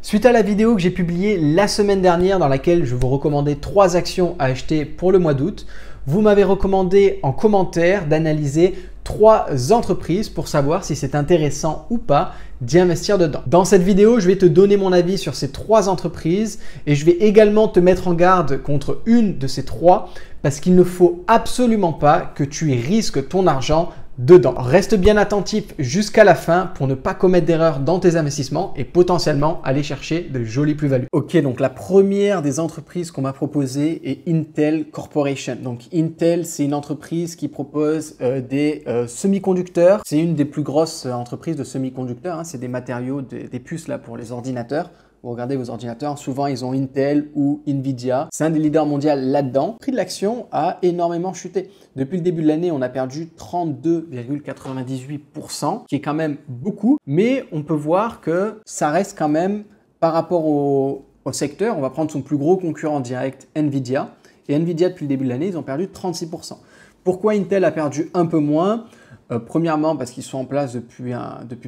Suite à la vidéo que j'ai publiée la semaine dernière dans laquelle je vous recommandais 3 actions à acheter pour le mois d'août, vous m'avez recommandé en commentaire d'analyser 3 entreprises pour savoir si c'est intéressant ou pas d'y investir dedans. Dans cette vidéo, je vais te donner mon avis sur ces 3 entreprises et je vais également te mettre en garde contre une de ces 3 parce qu'il ne faut absolument pas que tu y risques ton argent dedans. Reste bien attentif jusqu'à la fin pour ne pas commettre d'erreurs dans tes investissements et potentiellement aller chercher de jolies plus-values. Ok, donc la première des entreprises qu'on m'a proposée est Intel Corporation. Donc Intel, c'est une entreprise qui propose des semi-conducteurs. C'est une des plus grosses entreprises de semi-conducteurs. C'est des matériaux, des puces là pour les ordinateurs. Vous regardez vos ordinateurs, souvent ils ont Intel ou Nvidia. C'est un des leaders mondiaux là-dedans. Le prix de l'action a énormément chuté. Depuis le début de l'année, on a perdu 32,98%, qui est quand même beaucoup. Mais on peut voir que ça reste quand même par rapport au secteur. On va prendre son plus gros concurrent direct, Nvidia. Et Nvidia, depuis le début de l'année, ils ont perdu 36%. Pourquoi Intel a perdu un peu moins? Premièrement, parce qu'ils sont en place depuis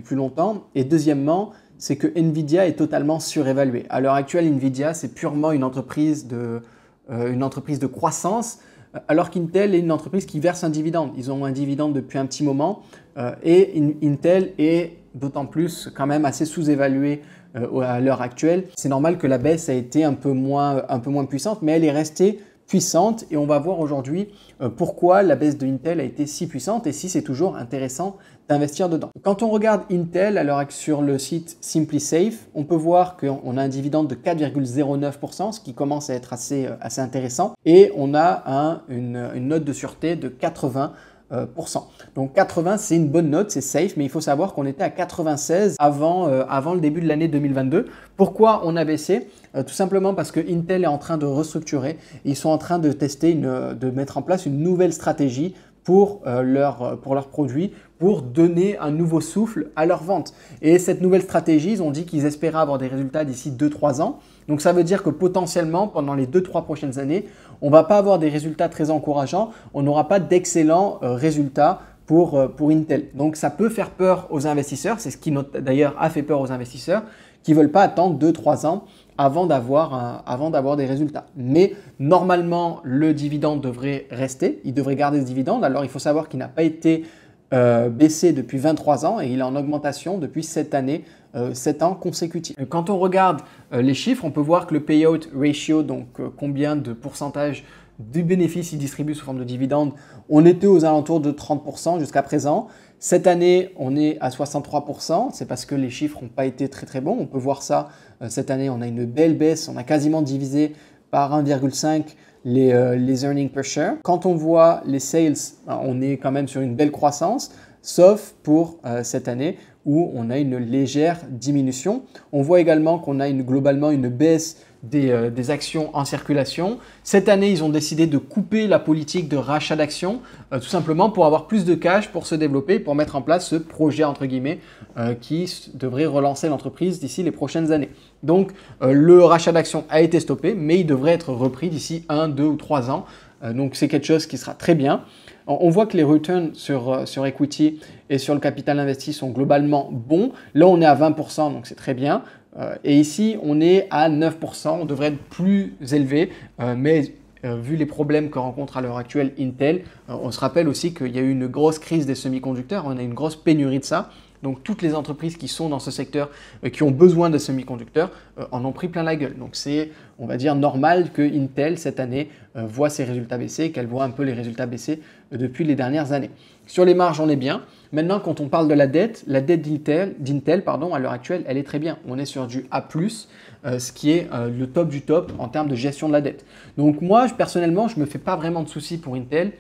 plus longtemps. Et deuxièmement, c'est que Nvidia est totalement surévalué. À l'heure actuelle, Nvidia, c'est purement une entreprise de croissance, alors qu'Intel est une entreprise qui verse un dividende. Ils ont un dividende depuis un petit moment et Intel est d'autant plus quand même assez sous-évalué à l'heure actuelle. C'est normal que la baisse a été un peu moins puissante, mais elle est restée puissante et on va voir aujourd'hui pourquoi la baisse de Intel a été si puissante et si c'est toujours intéressant d'investir dedans. Quand on regarde Intel sur le site SimpliSafe, on peut voir qu'on a un dividende de 4,09%, ce qui commence à être assez intéressant et on a une note de sûreté de 80%. Donc 80, c'est une bonne note, c'est safe, mais il faut savoir qu'on était à 96 avant le début de l'année 2022. Pourquoi on a baissé? Tout simplement parce que Intel est en train de restructurer. Ils sont en train de tester, de mettre en place une nouvelle stratégie pour leurs produits, pour donner un nouveau souffle à leur vente. Et cette nouvelle stratégie, ils ont dit qu'ils espéraient avoir des résultats d'ici 2-3 ans. Donc ça veut dire que potentiellement, pendant les 2-3 prochaines années, on ne va pas avoir des résultats très encourageants, on n'aura pas d'excellents résultats pour Intel. Donc ça peut faire peur aux investisseurs, c'est ce qui d'ailleurs a fait peur aux investisseurs, qui ne veulent pas attendre 2-3 ans avant d'avoir des résultats. Mais normalement, le dividende devrait rester, il devrait garder ce dividende. Alors il faut savoir qu'il n'a pas été baissé depuis 23 ans et il est en augmentation depuis 7 ans consécutifs. Quand on regarde les chiffres, on peut voir que le payout ratio, donc combien de pourcentage du bénéfice il distribue sous forme de dividende, on était aux alentours de 30% jusqu'à présent. Cette année, on est à 63%, c'est parce que les chiffres n'ont pas été très bons. On peut voir ça, cette année, on a une belle baisse, on a quasiment divisé par 1,5 les earnings per share. Quand on voit les sales, on est quand même sur une belle croissance, sauf pour cette année où on a une légère diminution. On voit également qu'on a globalement une baisse des actions en circulation. Cette année, ils ont décidé de couper la politique de rachat d'actions, tout simplement pour avoir plus de cash pour se développer, pour mettre en place ce projet entre guillemets qui devrait relancer l'entreprise d'ici les prochaines années. Donc, le rachat d'actions a été stoppé, mais il devrait être repris d'ici 1, 2 ou 3 ans. Donc, c'est quelque chose qui sera très bien. On voit que les returns sur equity et sur le capital investi sont globalement bons. Là, on est à 20%, donc c'est très bien. Et ici, on est à 9%. On devrait être plus élevé, mais vu les problèmes que rencontre à l'heure actuelle Intel, on se rappelle aussi qu'il y a eu une grosse crise des semi-conducteurs. On a une grosse pénurie de ça. Donc, toutes les entreprises qui sont dans ce secteur, qui ont besoin de semi-conducteurs, en ont pris plein la gueule. Donc, c'est, on va dire, normal que Intel, cette année, voit ses résultats baisser, qu'elle voit un peu les résultats baisser depuis les dernières années. Sur les marges, on est bien. Maintenant, quand on parle de la dette d'Intel, à l'heure actuelle, elle est très bien. On est sur du A+, ce qui est le top du top en termes de gestion de la dette. Donc, moi, personnellement, je ne me fais pas vraiment de soucis pour Intel.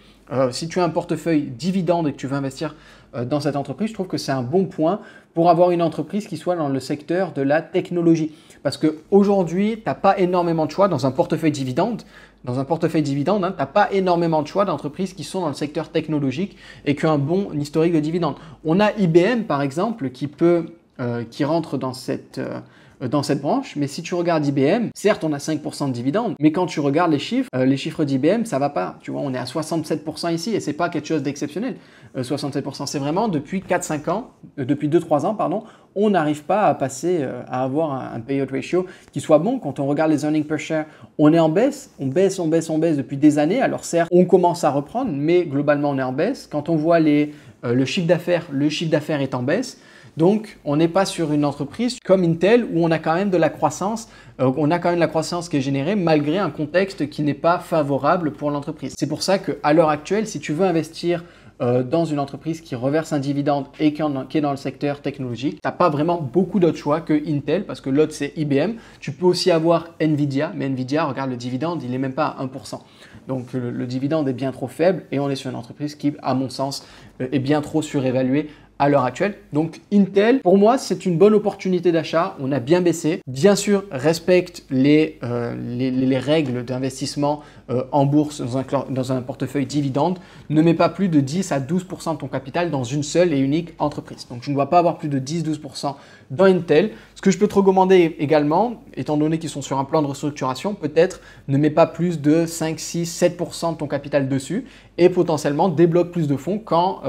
Si tu as un portefeuille dividende et que tu veux investir dans cette entreprise, je trouve que c'est un bon point pour avoir une entreprise qui soit dans le secteur de la technologie. Parce qu'aujourd'hui, tu n'as pas énormément de choix dans un portefeuille dividende. Dans un portefeuille dividende, tu n'as pas énormément de choix d'entreprises qui sont dans le secteur technologique et qui ont un bon historique de dividende. On a IBM, par exemple, qui rentre dans cette dans cette branche. Mais si tu regardes IBM, certes, on a 5% de dividendes, mais quand tu regardes les chiffres d'IBM, ça va pas. Tu vois, on est à 67% ici et c'est pas quelque chose d'exceptionnel. 67%, c'est vraiment depuis 4-5 ans, depuis 2-3 ans, pardon, on n'arrive pas à passer, à avoir un payout ratio qui soit bon. Quand on regarde les earnings per share, on est en baisse, on baisse depuis des années. Alors certes, on commence à reprendre, mais globalement, on est en baisse. Quand on voit le chiffre d'affaires est en baisse. Donc, on n'est pas sur une entreprise comme Intel où on a quand même de la croissance. On a quand même de la croissance qui est générée malgré un contexte qui n'est pas favorable pour l'entreprise. C'est pour ça qu'à l'heure actuelle, si tu veux investir dans une entreprise qui reverse un dividende et qui est dans le secteur technologique, tu n'as pas vraiment beaucoup d'autres choix que Intel parce que l'autre c'est IBM. Tu peux aussi avoir Nvidia, mais Nvidia, regarde le dividende, il n'est même pas à 1%. Donc le dividende est bien trop faible et on est sur une entreprise qui, à mon sens, est bien trop surévaluée à l'heure actuelle. Donc Intel, pour moi, c'est une bonne opportunité d'achat. On a bien baissé. Bien sûr, respecte les règles d'investissement en bourse dans un portefeuille dividende. Ne mets pas plus de 10 à 12% de ton capital dans une seule et unique entreprise. Donc je ne dois pas avoir plus de 10-12% dans Intel. Ce que je peux te recommander également, étant donné qu'ils sont sur un plan de restructuration, peut-être ne mets pas plus de 5, 6, 7% de ton capital dessus et potentiellement débloque plus de fonds quand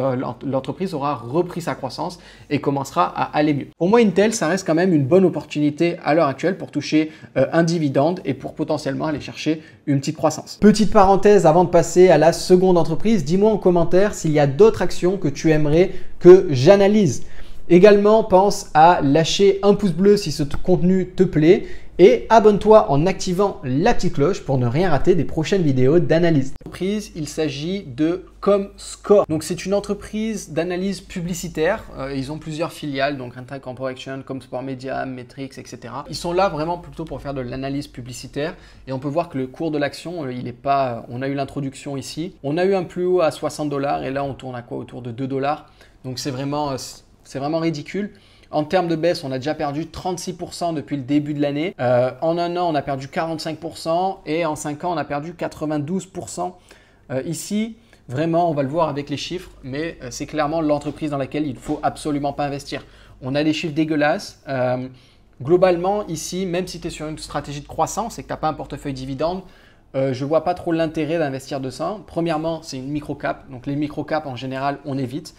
l'entreprise aura repris sa croissance et commencera à aller mieux. Pour moi, Intel, ça reste quand même une bonne opportunité à l'heure actuelle pour toucher un dividende et pour potentiellement aller chercher une petite croissance. Petite parenthèse avant de passer à la seconde entreprise, dis-moi en commentaire s'il y a d'autres actions que tu aimerais que j'analyse. Également, pense à lâcher un pouce bleu si ce contenu te plaît et abonne-toi en activant la petite cloche pour ne rien rater des prochaines vidéos d'analyse. Il s'agit de Comscore. Donc c'est une entreprise d'analyse publicitaire. Ils ont plusieurs filiales, donc Rentec Corporation, Comscore Media, Metrics, etc. Ils sont là vraiment plutôt pour faire de l'analyse publicitaire et on peut voir que le cours de l'action, il est pas. On a eu l'introduction ici. On a eu un plus haut à 60 $ et là on tourne à quoi? Autour de 2 $. Donc c'est vraiment ridicule. En termes de baisse, on a déjà perdu 36% depuis le début de l'année. En un an, on a perdu 45% et en 5 ans, on a perdu 92%. Ici, vraiment, on va le voir avec les chiffres, mais c'est clairement l'entreprise dans laquelle il ne faut absolument pas investir. On a des chiffres dégueulasses. Globalement, ici, même si tu es sur une stratégie de croissance et que tu n'as pas un portefeuille dividende, je ne vois pas trop l'intérêt d'investir de ça. Premièrement, c'est une micro-cap. Donc les micro-caps, en général, on évite.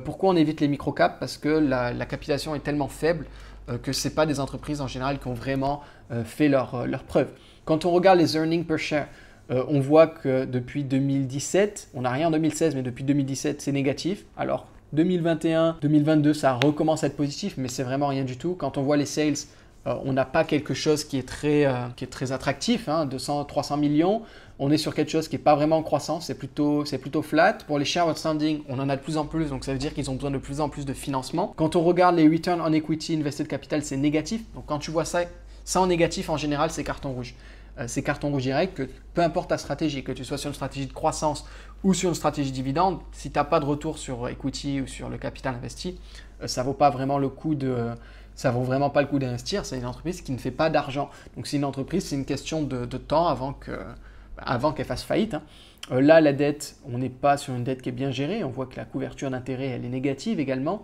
Pourquoi on évite les micro-caps? Parce que la capitalisation est tellement faible que ce n'est pas des entreprises en général qui ont vraiment fait leur preuve. Quand on regarde les earnings per share, on voit que depuis 2017, on n'a rien en 2016, mais depuis 2017, c'est négatif. Alors 2021, 2022, ça recommence à être positif, mais c'est vraiment rien du tout. Quand on voit les sales, on n'a pas quelque chose qui est très attractif, hein, 200-300 millions. On est sur quelque chose qui n'est pas vraiment en croissance, c'est plutôt flat. Pour les shares outstanding, on en a de plus en plus, donc ça veut dire qu'ils ont besoin de plus en plus de financement. Quand on regarde les return on equity invested capital, c'est négatif. Donc quand tu vois ça en négatif, en général, c'est carton rouge. C'est carton rouge direct, que peu importe ta stratégie, que tu sois sur une stratégie de croissance ou sur une stratégie dividende, si tu n'as pas de retour sur equity ou sur le capital investi, ça ne vaut pas vraiment le coup ça vaut vraiment pas le coup d'investir. C'est une entreprise qui ne fait pas d'argent. Donc c'est une entreprise, c'est une question de temps avant qu'elle fasse faillite. Hein. Là, la dette, on n'est pas sur une dette qui est bien gérée. On voit que la couverture d'intérêt, elle est négative également.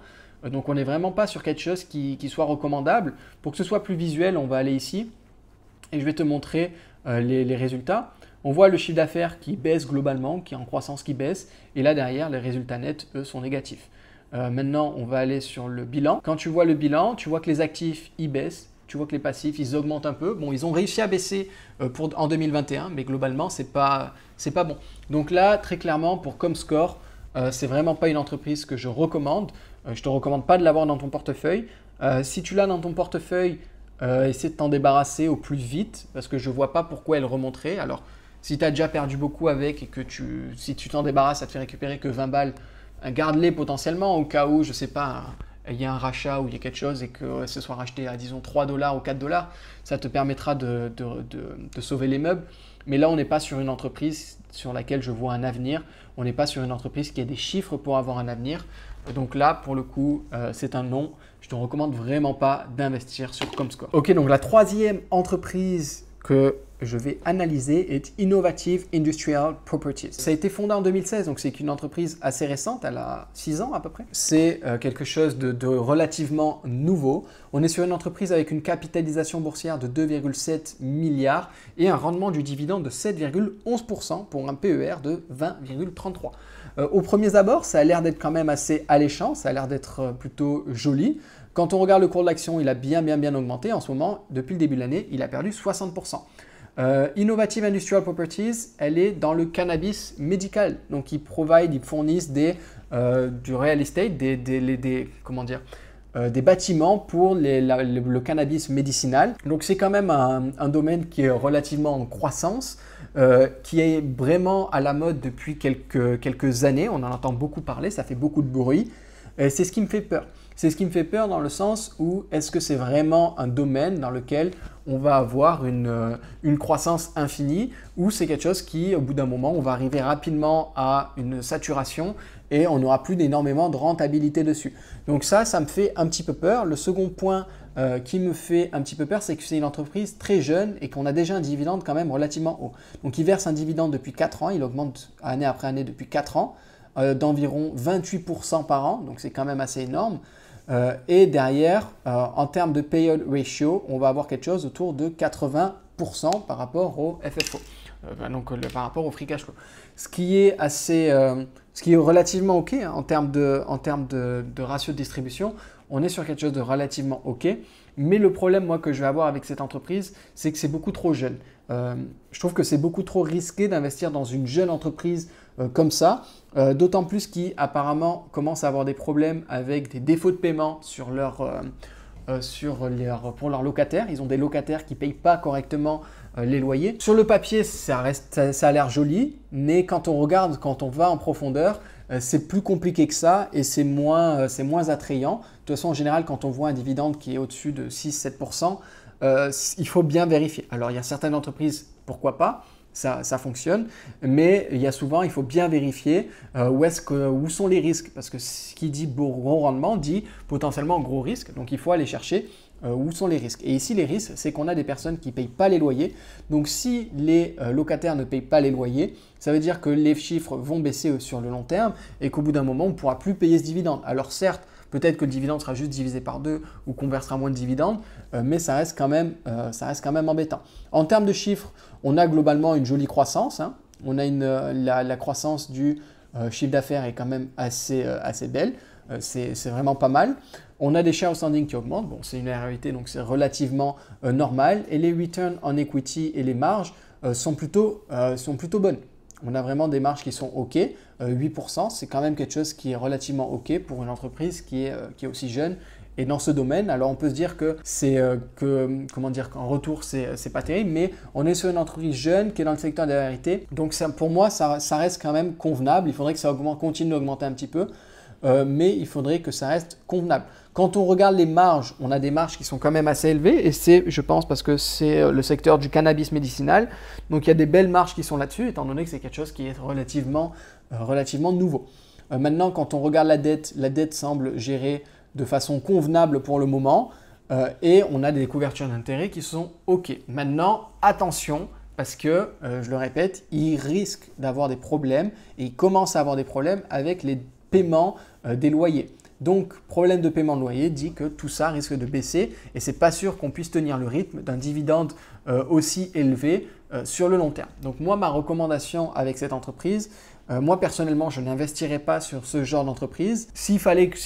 Donc on n'est vraiment pas sur quelque chose qui soit recommandable. Pour que ce soit plus visuel, on va aller ici et je vais te montrer les résultats. On voit le chiffre d'affaires qui baisse globalement, qui est en croissance qui baisse. Et là derrière, les résultats nets, eux, sont négatifs. Maintenant, on va aller sur le bilan. Quand tu vois le bilan, tu vois que les actifs, ils baissent. Tu vois que les passifs, ils augmentent un peu. Bon, ils ont réussi à baisser en 2021, mais globalement, c'est pas bon. Donc là, très clairement, pour Comscore, c'est vraiment pas une entreprise que je recommande. Je te recommande pas de l'avoir dans ton portefeuille. Si tu l'as dans ton portefeuille, essaie de t'en débarrasser au plus vite parce que je ne vois pas pourquoi elle remonterait. Alors, si tu as déjà perdu beaucoup avec et que si tu t'en débarrasses, ça te fait récupérer que 20 balles, garde-les potentiellement au cas où, je ne sais pas, il y a un rachat ou il y a quelque chose et que ce soit racheté à disons 3 $ ou 4 $. Ça te permettra de sauver les meubles. Mais là, on n'est pas sur une entreprise sur laquelle je vois un avenir. On n'est pas sur une entreprise qui a des chiffres pour avoir un avenir. Donc là, pour le coup, c'est un non. Je ne te recommande vraiment pas d'investir sur Comscore. Ok, donc la troisième entreprise que je vais analyser est Innovative Industrial Properties. Ça a été fondé en 2016, donc c'est une entreprise assez récente, elle a 6 ans à peu près. C'est quelque chose de relativement nouveau. On est sur une entreprise avec une capitalisation boursière de 2,7 milliards et un rendement du dividende de 7,11% pour un PER de 20,33. Au premier abord, ça a l'air d'être quand même assez alléchant, ça a l'air d'être plutôt joli. Quand on regarde le cours de l'action, il a bien augmenté. En ce moment, depuis le début de l'année, il a perdu 60%. Innovative Industrial Properties, elle est dans le cannabis médical. Donc, ils fournissent du real estate, des bâtiments pour le cannabis médicinal. Donc, c'est quand même un domaine qui est relativement en croissance, qui est vraiment à la mode depuis quelques années. On en entend beaucoup parler, ça fait beaucoup de bruit. C'est ce qui me fait peur. C'est ce qui me fait peur dans le sens où est-ce que c'est vraiment un domaine dans lequel on va avoir une croissance infinie ou c'est quelque chose qui, au bout d'un moment, on va arriver rapidement à une saturation et on n'aura plus énormément de rentabilité dessus. Donc ça me fait un petit peu peur. Le second point qui me fait un petit peu peur, c'est que c'est une entreprise très jeune et qu'on a déjà un dividende quand même relativement haut. Donc il verse un dividende depuis 4 ans, il augmente année après année depuis 4 ans. D'environ 28% par an, donc c'est quand même assez énorme. Et derrière, en termes de payout ratio, on va avoir quelque chose autour de 80% par rapport au FFO, par rapport au free cash flow. Ce qui est relativement OK hein, en termes de ratio de distribution. On est sur quelque chose de relativement OK. Mais le problème, moi, que je vais avoir avec cette entreprise, c'est que c'est beaucoup trop jeune. Je trouve que c'est beaucoup trop risqué d'investir dans une jeune entreprise comme ça, d'autant plus qu'ils apparemment commencent à avoir des problèmes avec des défauts de paiement pour leurs locataires. Ils ont des locataires qui ne payent pas correctement les loyers. Sur le papier, ça a l'air joli, mais quand on regarde, quand on va en profondeur, c'est plus compliqué que ça et c'est moins attrayant. De toute façon, en général, quand on voit un dividende qui est au-dessus de 6-7%, il faut bien vérifier. Alors, il y a certaines entreprises, pourquoi pas, ça fonctionne, mais il faut bien vérifier où sont les risques, parce que ce qui dit gros rendement dit potentiellement gros risque, donc il faut aller chercher où sont les risques. Et ici, les risques, c'est qu'on a des personnes qui ne payent pas les loyers. Donc, si les locataires ne payent pas les loyers, ça veut dire que les chiffres vont baisser sur le long terme et qu'au bout d'un moment, on ne pourra plus payer ce dividende. Alors certes, peut-être que le dividende sera juste divisé par 2 ou qu'on versera moins de dividendes, mais ça reste quand même embêtant. En termes de chiffres, on a globalement une jolie croissance. Hein. On a la croissance du chiffre d'affaires est quand même assez belle. C'est vraiment pas mal. On a des shares outstanding qui augmentent. Bon, c'est une réalité, donc c'est relativement normal. Et les return on equity et les marges sont plutôt bonnes. On a vraiment des marges qui sont OK. 8%, c'est quand même quelque chose qui est relativement OK pour une entreprise qui est aussi jeune et dans ce domaine. Alors, on peut se dire que qu'en retour, c'est pas terrible, mais on est sur une entreprise jeune qui est dans le secteur de la vérité. Donc, pour moi, ça reste quand même convenable. Il faudrait que ça continue d'augmenter un petit peu. Mais il faudrait que ça reste convenable. Quand on regarde les marges, on a des marges qui sont quand même assez élevées et c'est, je pense, parce que c'est le secteur du cannabis médicinal. Donc, il y a des belles marges qui sont là-dessus, étant donné que c'est quelque chose qui est relativement nouveau. Maintenant, quand on regarde la dette semble gérée de façon convenable pour le moment et on a des couvertures d'intérêt qui sont OK. Maintenant, attention, parce que, je le répète, ils risquent d'avoir des problèmes et ils commencent à avoir des problèmes avec les paiement des loyers. Donc, problème de paiement de loyer dit que tout ça risque de baisser et ce n'est pas sûr qu'on puisse tenir le rythme d'un dividende aussi élevé sur le long terme. Donc, moi, ma recommandation avec cette entreprise, moi personnellement, je n'investirais pas sur ce genre d'entreprise. Si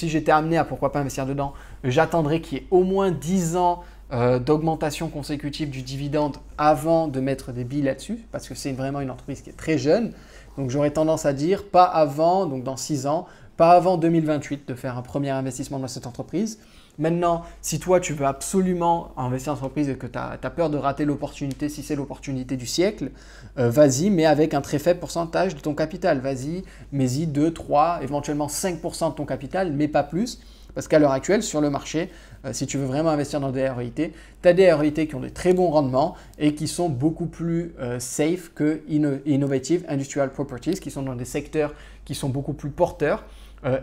j'étais amené à pourquoi pas investir dedans, j'attendrais qu'il y ait au moins 10 ans d'augmentation consécutive du dividende avant de mettre des billes là-dessus parce que c'est vraiment une entreprise qui est très jeune. Donc, j'aurais tendance à dire pas avant, donc dans 6 ans, pas avant 2028 de faire un premier investissement dans cette entreprise. Maintenant, si toi, tu veux absolument investir en entreprise et que tu as peur de rater l'opportunité, si c'est l'opportunité du siècle, vas-y, mais avec un très faible pourcentage de ton capital. Vas-y, mets-y 2, 3, éventuellement 5% de ton capital, mais pas plus. Parce qu'à l'heure actuelle, sur le marché, si tu veux vraiment investir dans des REIT, tu as des REIT qui ont des très bons rendements et qui sont beaucoup plus safe que Innovative Industrial Properties, qui sont dans des secteurs qui sont beaucoup plus porteurs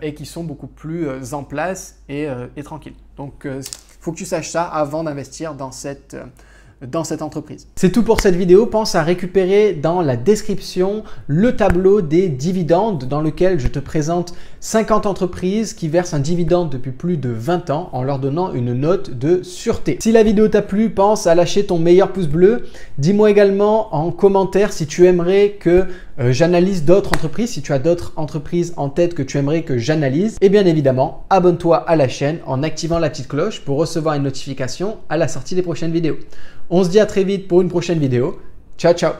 et qui sont beaucoup plus en place et tranquilles. Donc, il faut que tu saches ça avant d'investir dans cette dans cette entreprise. C'est tout pour cette vidéo. Pense à récupérer dans la description le tableau des dividendes dans lequel je te présente 50 entreprises qui versent un dividende depuis plus de 20 ans en leur donnant une note de sûreté. Si la vidéo t'a plu, pense à lâcher ton meilleur pouce bleu. Dis-moi également en commentaire si tu aimerais que j'analyse d'autres entreprises, si tu as d'autres entreprises en tête que tu aimerais que j'analyse. Et bien évidemment, abonne-toi à la chaîne en activant la petite cloche pour recevoir une notification à la sortie des prochaines vidéos. On se dit à très vite pour une prochaine vidéo. Ciao, ciao!